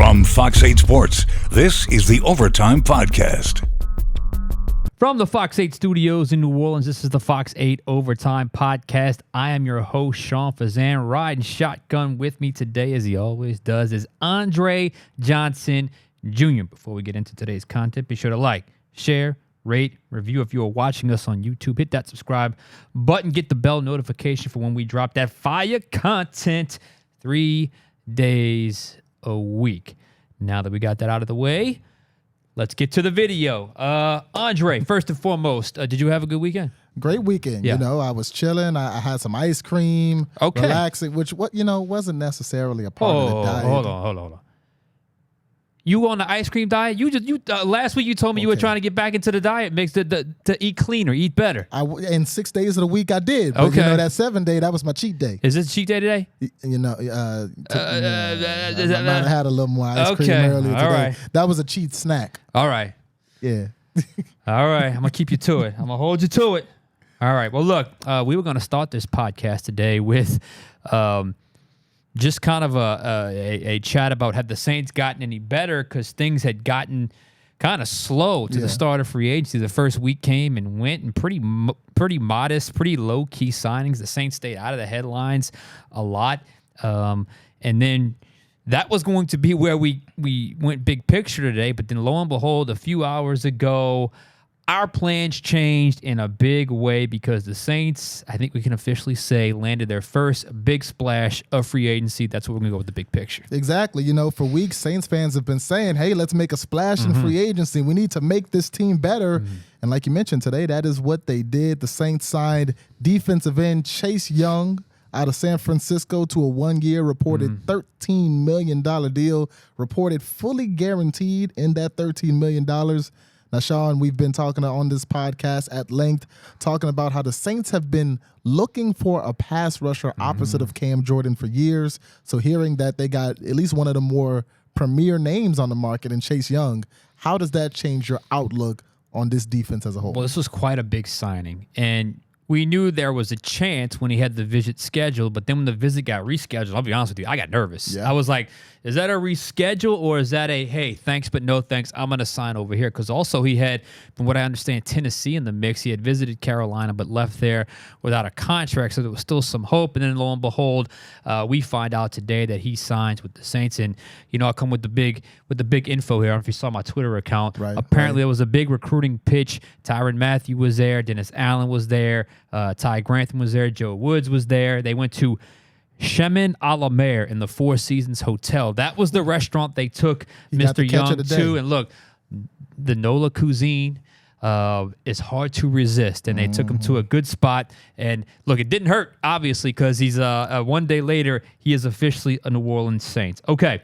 From Fox 8 Sports, this is the Overtime Podcast. From the Fox 8 studios in New Orleans, this is the Fox 8 Overtime Podcast. I am your host, Sean Fazende. Riding shotgun with me today, as he always does, is Andre Johnson Jr. Before we get into today's content, be sure to like, share, rate, review. If you are watching us on YouTube, hit that subscribe button. Get the bell notification for when we drop that fire content 3 days a week. Now that we got that out of the way, let's get to the video. Andre, first and foremost, did you have a good weekend? Great weekend. Yeah. You know, I was chilling. I had some ice cream, Okay. relaxing, which wasn't necessarily a part of the diet. Hold on. You on the ice cream diet? Last week you told me you were trying to get back into the diet mix to eat cleaner, eat better. In 6 days of the week I did. But, Okay. that 7th day, that was my cheat day. Is this cheat day today? I might have had a little more ice cream earlier today. All right. That was a cheat snack. All right. Yeah. All right. I'm going to keep you to it. I'm going to hold you to it. All right. Well, look, we were going to start this podcast today with just kind of a chat about have the Saints gotten any better, because things had gotten kind of slow to the start of free agency. The first week came and went, and pretty modest, pretty low-key signings. The Saints stayed out of the headlines a lot. And then that was going to be where we went big picture today, but then lo and behold, a few hours ago, our plans changed in a big way because the Saints, I think we can officially say, landed their first big splash of free agency. That's what we're going to go with the big picture. Exactly. For weeks, Saints fans have been saying, hey, let's make a splash in free agency. We need to make this team better. And like you mentioned today, that is what they did. The Saints signed defensive end Chase Young out of San Francisco to a 1-year reported $13 million deal, reported fully guaranteed in that $13 million. Now, Sean, we've been talking on this podcast at length, talking about how the Saints have been looking for a pass rusher opposite of Cam Jordan for years. So hearing that they got at least one of the more premier names on the market in Chase Young, how does that change your outlook on this defense as a whole? Well, this was quite a big signing, and we knew there was a chance when he had the visit scheduled, but then when the visit got rescheduled, I'll be honest with you, I got nervous. Yeah. I was like, is that a reschedule or is that a, hey, thanks but no thanks, I'm going to sign over here? Because also he had, from what I understand, Tennessee in the mix. He had visited Carolina but left there without a contract, so there was still some hope. And then lo and behold, we find out today that he signs with the Saints. And, I'll come with the big info here. I don't know if you saw my Twitter account. Right, Apparently, There was a big recruiting pitch. Tyrann Mathieu was there. Dennis Allen was there. Ty Grantham was there. Joe Woods was there. They went to Chemin a la Mer in the Four Seasons Hotel. That was the restaurant they took Mr. Young to. And look, the Nola cuisine is hard to resist. And they took him to a good spot. And look, it didn't hurt, obviously, because he's one day later, he is officially a New Orleans Saints. Okay.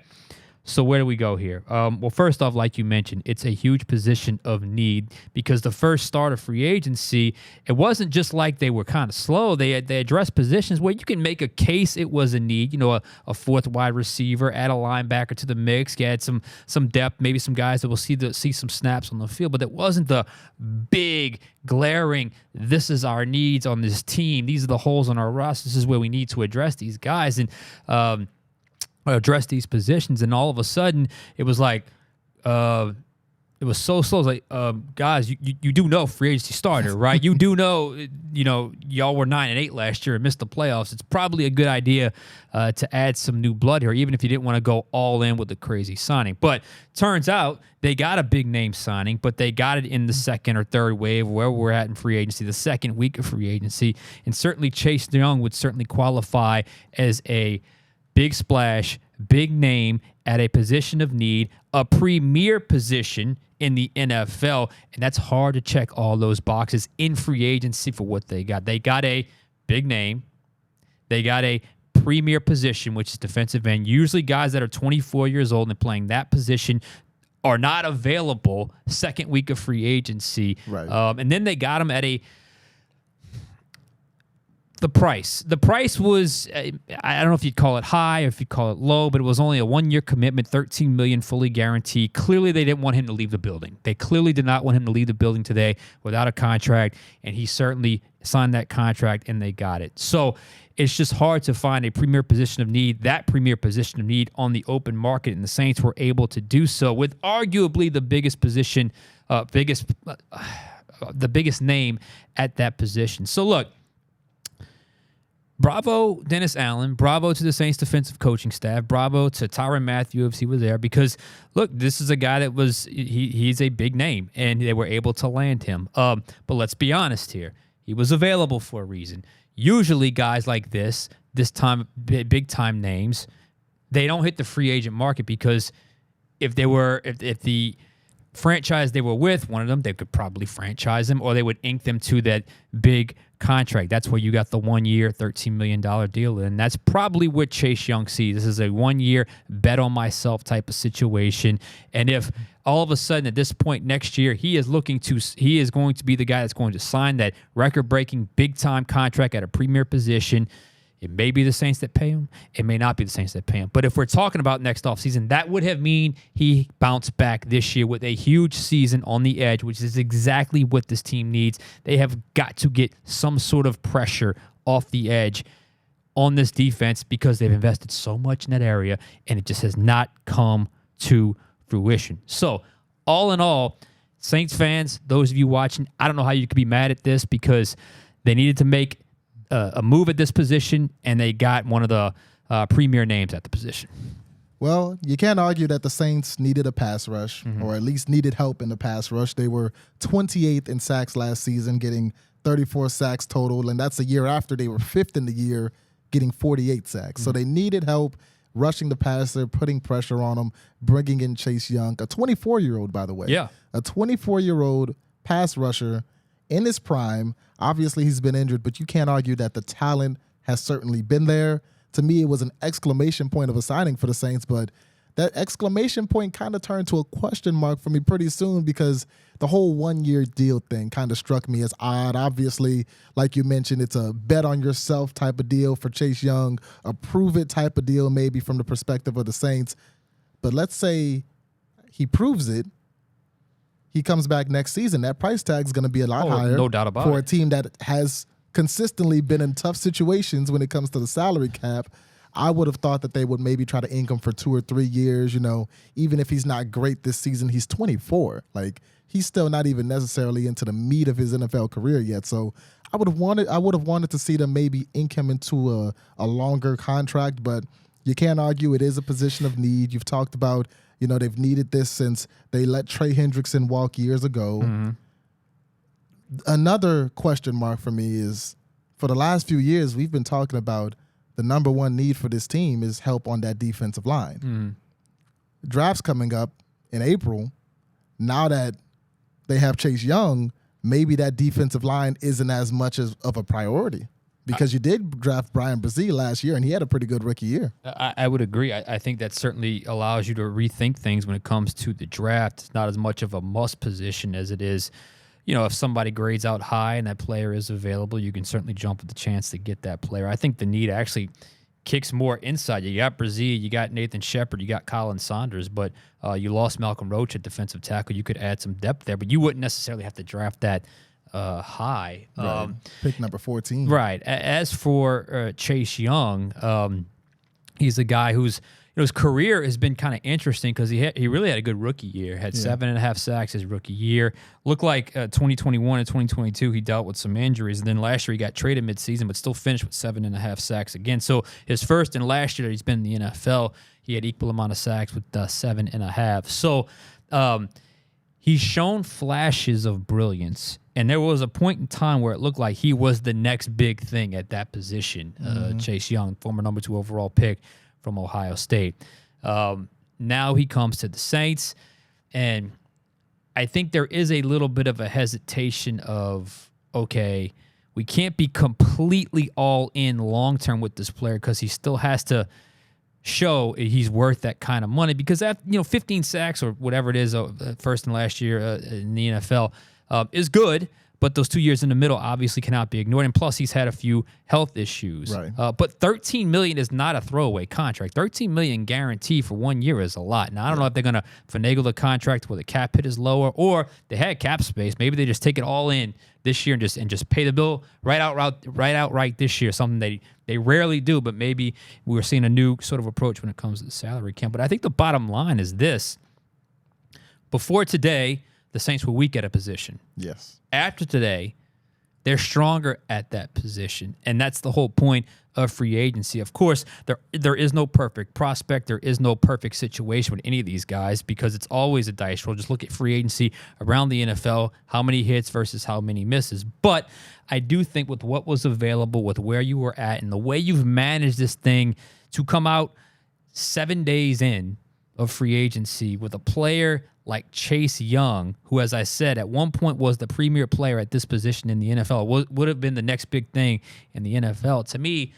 So where do we go here? Well, first off, like you mentioned, it's a huge position of need because the first start of free agency, it wasn't just like they were kind of slow. They addressed positions where you can make a case it was a need. A fourth wide receiver, add a linebacker to the mix, add some depth, maybe some guys that will see some snaps on the field. But it wasn't the big, glaring, this is our needs on this team. These are the holes on our roster. This is where we need to address these guys. And address these positions, and all of a sudden it was like it was so slow. It's like, guys, you do know free agency started, right? You do know, y'all were 9-8 last year and missed the playoffs. It's probably a good idea to add some new blood here, even if you didn't want to go all in with the crazy signing. But turns out they got a big name signing, but they got it in the second or third wave, where we're at in free agency, the second week of free agency. And certainly Chase Young would certainly qualify as a big splash, big name at a position of need, a premier position in the NFL, and that's hard to check all those boxes in free agency for what they got. They got a big name. They got a premier position, which is defensive end. Usually guys that are 24 years old and playing that position are not available second week of free agency. Right. And then they got him at a The price. The price was, I don't know if you'd call it high or if you'd call it low, but it was only a 1-year commitment, $13 million fully guaranteed. Clearly, they didn't want him to leave the building. They clearly did not want him to leave the building today without a contract, and he certainly signed that contract, and they got it. So it's just hard to find a premier position of need, that premier position of need on the open market, and the Saints were able to do so with arguably the biggest position, the biggest name at that position. So look, bravo, Dennis Allen. Bravo to the Saints defensive coaching staff. Bravo to Tyrann Mathieu if he was there, because look, this is a guy that was he's a big name, and they were able to land him. But let's be honest here, he was available for a reason. Usually, guys like this time big time names, they don't hit the free agent market because if the franchise they were with, one of them, they could probably franchise them, or they would ink them to that big contract. That's where you got the 1-year, $13 million deal. And that's probably what Chase Young sees. This is a 1-year bet on myself type of situation. And if all of a sudden at this point next year, he is going to be the guy that's going to sign that record-breaking big-time contract at a premier position, it may be the Saints that pay him. It may not be the Saints that pay him. But if we're talking about next offseason, that would have mean he bounced back this year with a huge season on the edge, which is exactly what this team needs. They have got to get some sort of pressure off the edge on this defense because they've invested so much in that area, and it just has not come to fruition. So, all in all, Saints fans, those of you watching, I don't know how you could be mad at this because they needed to make a move at this position, and they got one of the premier names at the position. Well, you can't argue that the Saints needed a pass rush, or at least needed help in the pass rush. They were 28th in sacks last season, getting 34 sacks total, and that's a year after they were 5th in the year, getting 48 sacks. So they needed help rushing the passer, putting pressure on him, bringing in Chase Young, a 24-year-old, by the way. Yeah. A 24-year-old pass rusher in his prime. Obviously, he's been injured, but you can't argue that the talent has certainly been there. To me, it was an exclamation point of a signing for the Saints, but that exclamation point kind of turned to a question mark for me pretty soon because the whole 1-year deal thing kind of struck me as odd. Obviously, like you mentioned, it's a bet on yourself type of deal for Chase Young, a prove it type of deal maybe from the perspective of the Saints. But let's say he proves it. He comes back next season, that price tag is going to be a lot higher. No doubt about for it. a team that has consistently been in tough situations when it comes to the salary cap. I would have thought that they would maybe try to ink him for 2 or 3 years. You know, even if he's not great this season, he's 24. Like, he's still not even necessarily into the meat of his NFL career yet. So I would have wanted to see them maybe ink him into a longer contract, but you can't argue it is a position of need. You've talked about, you know, they've needed this since they let Trey Hendrickson walk years ago. Mm-hmm. Another question mark for me is, for the last few years, we've been talking about the number one need for this team is help on that defensive line. Mm-hmm. Draft's coming up in April. Now that they have Chase Young, maybe that defensive line isn't as much of a priority. Because you did draft Brian Brzee last year, and he had a pretty good rookie year. I would agree. I think that certainly allows you to rethink things when it comes to the draft. It's not as much of a must position as it is, you know, if somebody grades out high and that player is available, you can certainly jump at the chance to get that player. I think the need actually kicks more inside. You got Brzee, you got Nathan Shepard, you got Colin Saunders, but you lost Malcolm Roach at defensive tackle. You could add some depth there, but you wouldn't necessarily have to draft that high. Right. Pick number 14. Right. As for Chase Young, he's a guy who's, you know, his career has been kind of interesting because he really had a good rookie year. Had 7.5 sacks his rookie year. Looked like 2021 and 2022 he dealt with some injuries, and then last year he got traded midseason, but still finished with 7.5 sacks again. So his first and last year that he's been in the NFL, he had equal amount of sacks with 7.5. So he's shown flashes of brilliance. And there was a point in time where it looked like he was the next big thing at that position. Chase Young, former number 2 overall pick from Ohio State. Now he comes to the Saints, and I think there is a little bit of a hesitation of, okay, we can't be completely all in long-term with this player because he still has to show he's worth that kind of money because that, you know, 15 sacks or whatever it is first and last year in the NFL is good, But those 2 years in the middle obviously cannot be ignored. And plus, he's had a few health issues. Right. But $13 million is not a throwaway contract. $13 million guaranteed for 1 year is a lot. Now, I don't know if they're going to finagle the contract where the cap hit is lower, or they had cap space. Maybe they just take it all in this year and just pay the bill right this year. Something they rarely do, but maybe we're seeing a new sort of approach when it comes to the salary cap. But I think the bottom line is this: before today, the Saints were weak at a position. Yes. After today, they're stronger at that position. And that's the whole point of free agency. Of course, there is no perfect prospect. There is no perfect situation with any of these guys because it's always a dice roll. Just look at free agency around the NFL, how many hits versus how many misses. But I do think with what was available, with where you were at, and the way you've managed this thing to come out 7 days in of free agency with a player like Chase Young, who, as I said, at one point was the premier player at this position in the NFL, would have been the next big thing in the NFL. To me,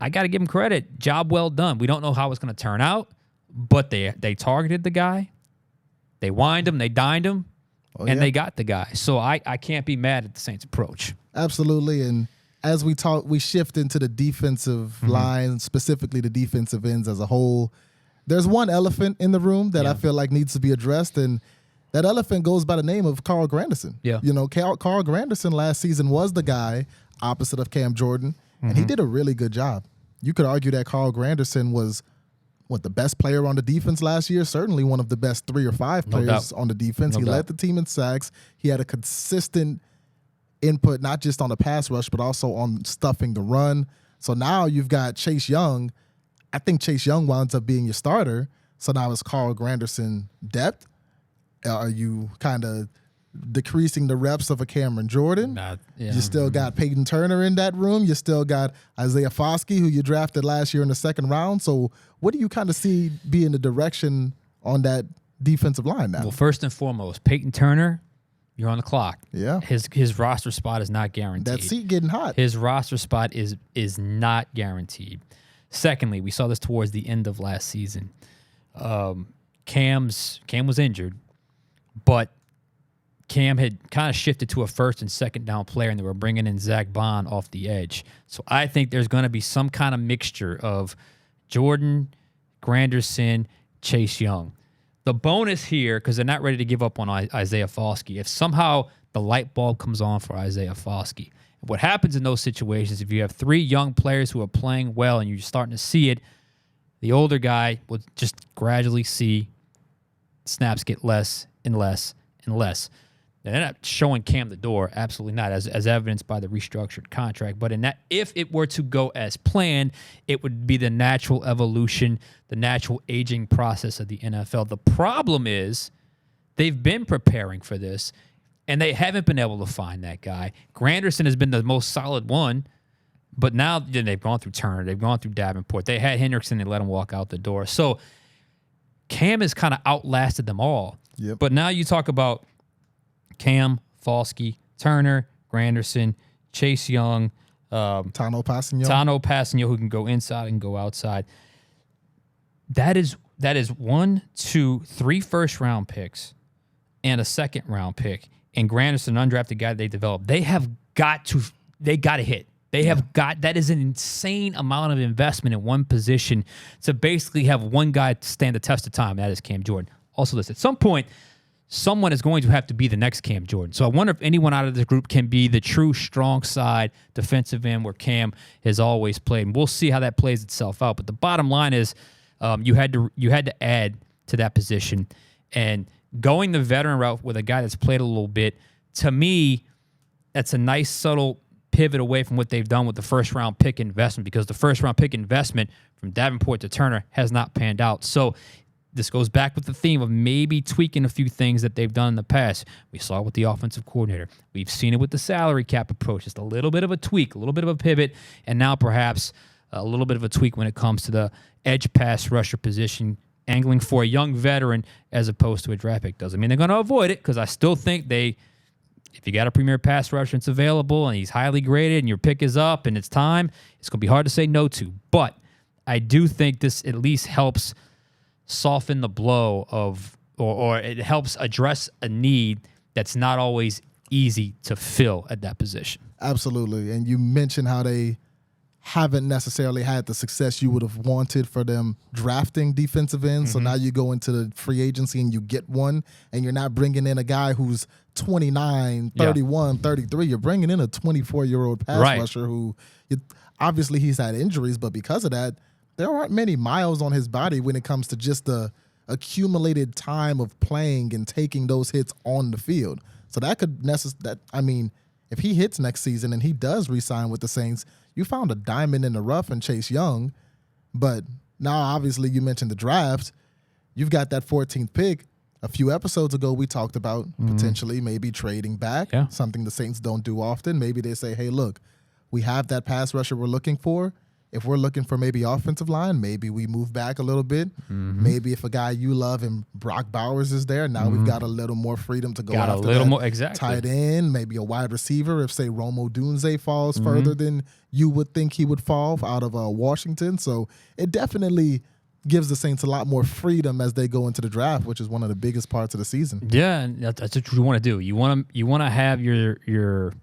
I got to give him credit. Job well done. We don't know how it's going to turn out, but they targeted the guy. They wined him. They dined him, and they got the guy. So I can't be mad at the Saints' approach. Absolutely. And as we talk, we shift into the defensive line, specifically the defensive ends as a whole. There's one elephant in the room that I feel like needs to be addressed, and that elephant goes by the name of Carl Granderson. Yeah. You know, Carl Granderson last season was the guy opposite of Cam Jordan, and he did a really good job. You could argue that Carl Granderson was, the best player on the defense last year? Certainly one of the best 3 or 5 players on the defense. He led the team in sacks. He had a consistent input, not just on the pass rush, but also on stuffing the run. So now you've got Chase Young. I think Chase Young winds up being your starter. So now it's Carl Granderson depth. Are you kind of decreasing the reps of a Cameron Jordan? You still got Peyton Turner in that room. You still got Isaiah Foskey, who you drafted last year in the 2nd round. So what do you kind of see being the direction on that defensive line now? Well, first and foremost, Peyton Turner, you're on the clock. Yeah. His roster spot is not guaranteed. That seat getting hot. His roster spot is not guaranteed. Secondly, we saw this towards the end of last season. Cam was injured, but Cam had kind of shifted to a 1st and 2nd down player, and they were bringing in Zach Bond off the edge. So I think there's going to be some kind of mixture of Jordan, Granderson, Chase Young. The bonus here, because they're not ready to give up on Isaiah Foskey, if somehow the light bulb comes on for Isaiah Foskey, what happens in those situations, if you have 3 young players who are playing well and you're starting to see it, the older guy will just gradually see snaps get less and less and less. They're not showing Cam the door, absolutely not, as evidenced by the restructured contract. But in that, if it were to go as planned, it would be the natural evolution, the natural aging process of the NFL. The problem is they've been preparing for this, and they haven't been able to find that guy. Granderson has been the most solid one, but now they've gone through Turner, they've gone through Davenport, they had Hendrickson, they let him walk out the door. So Cam has kind of outlasted them all. Yep. But now you talk about Cam, Foskey, Turner, Granderson, Chase Young, Tano Passanio, who can go inside and go outside. That is 1, 2, 3 first-round picks and a second-round pick. And Granderson, undrafted guy they developed, they got to hit. That is an insane amount of investment in one position to basically have one guy stand the test of time. That is Cam Jordan. Also, at some point, someone is going to have to be the next Cam Jordan. So I wonder if anyone out of this group can be the true strong side defensive end where Cam has always played. And we'll see how that plays itself out. But the bottom line is you had to add to that position. And going the veteran route with a guy that's played a little bit, to me, that's a nice subtle pivot away from what they've done with the first-round pick investment, because the first-round pick investment from Davenport to Turner has not panned out. So this goes back with the theme of maybe tweaking a few things that they've done in the past. We saw it with the offensive coordinator. We've seen it with the salary cap approach. Just a little bit of a tweak, a little bit of a pivot, and now perhaps a little bit of a tweak when it comes to the edge pass rusher position, angling for a young veteran as opposed to a draft pick. Doesn't mean they're going to avoid it, because I still think if you got a premier pass rusher and it's available and he's highly graded and your pick is up and it's time, it's going to be hard to say no to. But I do think this at least helps soften the blow of, or it helps address a need that's not always easy to fill at that position. Absolutely. And you mentioned how they haven't necessarily had the success you would have wanted for them drafting defensive ends. So now you go into the free agency and you get one, and you're not bringing in a guy who's 29, 31, 33. You're bringing in a 24-year-old pass rusher who obviously he's had injuries, but because of that, there aren't many miles on his body when it comes to just the accumulated time of playing and taking those hits on the field. So that could if he hits next season and he does re-sign with the Saints, you found a diamond in the rough in Chase Young. But now, obviously, you mentioned the draft. You've got that 14th pick. A few episodes ago, we talked about potentially maybe trading back, something the Saints don't do often. Maybe they say, hey, look, we have that pass rusher we're looking for. If we're looking for maybe offensive line, maybe we move back a little bit. Maybe if a guy you love and Brock Bowers is there, now we've got a little more freedom to go after a little that more, exactly. tight end, maybe a wide receiver. If, say, Romo Dunze falls further than you would think he would fall out of Washington. So it definitely gives the Saints a lot more freedom as they go into the draft, which is one of the biggest parts of the season. Yeah, and that's what you want to do. You want to have your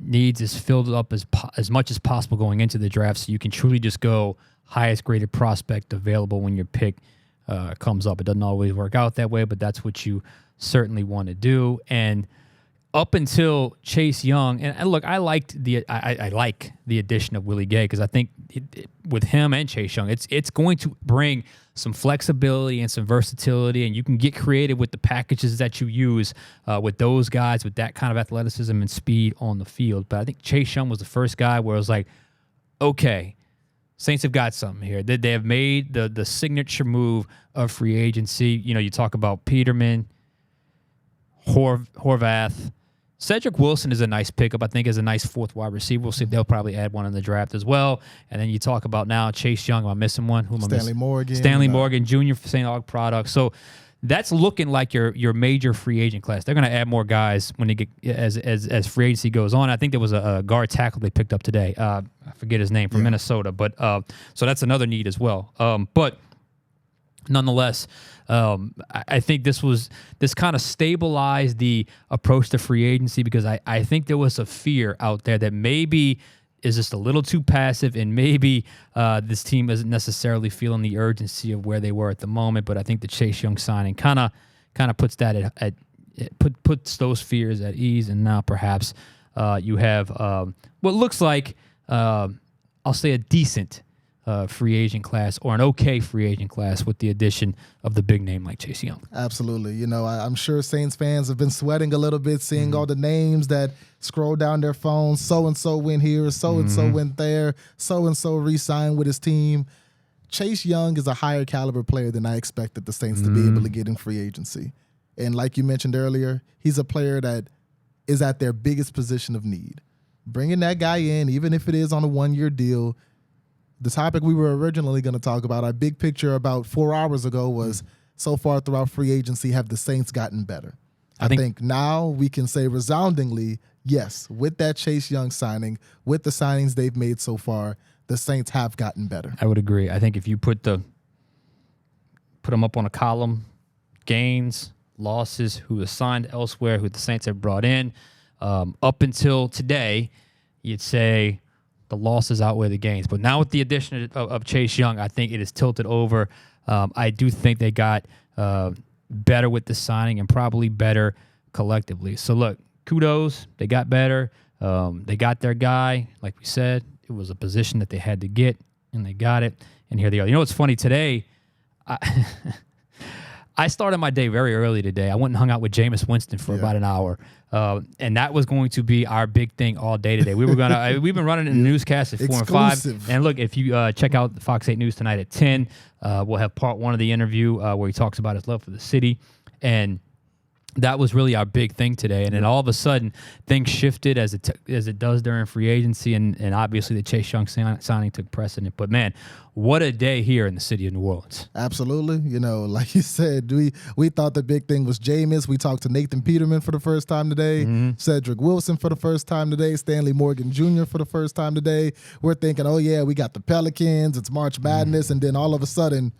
needs is filled up as much as possible going into the draft, so you can truly just go highest graded prospect available when your pick comes up. It doesn't always work out that way, but that's what you certainly want to do. And up until Chase Young, and look, I like the addition of Willie Gay, because I think with him and Chase Young, it's going to bring some flexibility and some versatility, and you can get creative with the packages that you use with those guys with that kind of athleticism and speed on the field. But I think Chase Young was the first guy where it was like, okay, Saints have got something here. They have made the signature move of free agency. You know, you talk about Peterman, Horvath. Cedric Wilson is a nice pickup. I think is a nice fourth wide receiver. We'll see if they'll probably add one in the draft as well. And then you talk about now Chase Young. Am I missing one? Who am I missing? Stanley Morgan Jr. for St. Aug Products. So that's looking like your major free agent class. They're going to add more guys when they get as free agency goes on. I think there was a guard tackle they picked up today. I forget his name, from Minnesota. But so that's another need as well. But nonetheless, I think this kind of stabilized the approach to free agency, because I think there was a fear out there that maybe is just a little too passive, and maybe this team isn't necessarily feeling the urgency of where they were at the moment. But I think the Chase Young signing kind of puts that puts those fears at ease, and now perhaps you have what looks like I'll say a decent free agent class, or an okay free agent class, with the addition of the big name like Chase Young. Absolutely. You know, I'm sure Saints fans have been sweating a little bit seeing all the names that scroll down their phones. So-and-so went here, so-and-so went there, so-and-so re-signed with his team. Chase Young is a higher caliber player than I expected the Saints to be able to get in free agency. And like you mentioned earlier, he's a player that is at their biggest position of need. Bringing that guy in, even if it is on a one-year deal. The topic we were originally going to talk about, our big picture about 4 hours ago, was so far throughout free agency, have the Saints gotten better? I think now we can say resoundingly, yes, with that Chase Young signing, with the signings they've made so far, the Saints have gotten better. I would agree. I think if you put them up on a column, gains, losses, who was signed elsewhere, who the Saints have brought in, up until today, you'd say the losses outweigh the gains. But now with the addition of Chase Young, I think it is tilted over. I do think they got better with the signing, and probably better collectively. So look, kudos. They got better. They got their guy. Like we said, it was a position that they had to get, and they got it. And here they are. You know what's funny? Today, I started my day very early today. I went and hung out with Jameis Winston for about an hour. And that was going to be our big thing all day today. We've been running in the newscast at 4 and 5. And look, if you check out the Fox 8 News tonight at 10, we'll have part 1 of the interview where he talks about his love for the city. And that was really our big thing today. And then all of a sudden, things shifted as it does during free agency, and obviously the Chase Young signing took precedent. But man, what a day here in the city of New Orleans. Absolutely. You know, like you said, we thought the big thing was Jameis. We talked to Nathan Peterman for the first time today, Cedric Wilson for the first time today, Stanley Morgan Jr. for the first time today. We're thinking, oh yeah, we got the Pelicans, it's March Madness, and then all of a sudden,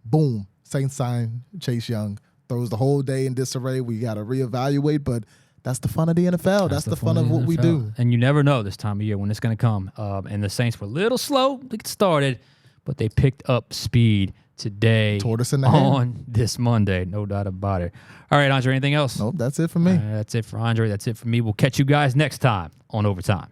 boom, Saints sign Chase Young. Throws the whole day in disarray. We got to reevaluate, but That's the fun of the NFL. That's the fun of what we do. And you never know this time of year when it's going to come. And the Saints were a little slow to get started, but they picked up speed today Tortoise in the on hand. this Monday. No doubt about it. All right, Andre, anything else? Nope, that's it for me. That's it for Andre. That's it for me. We'll catch you guys next time on Overtime.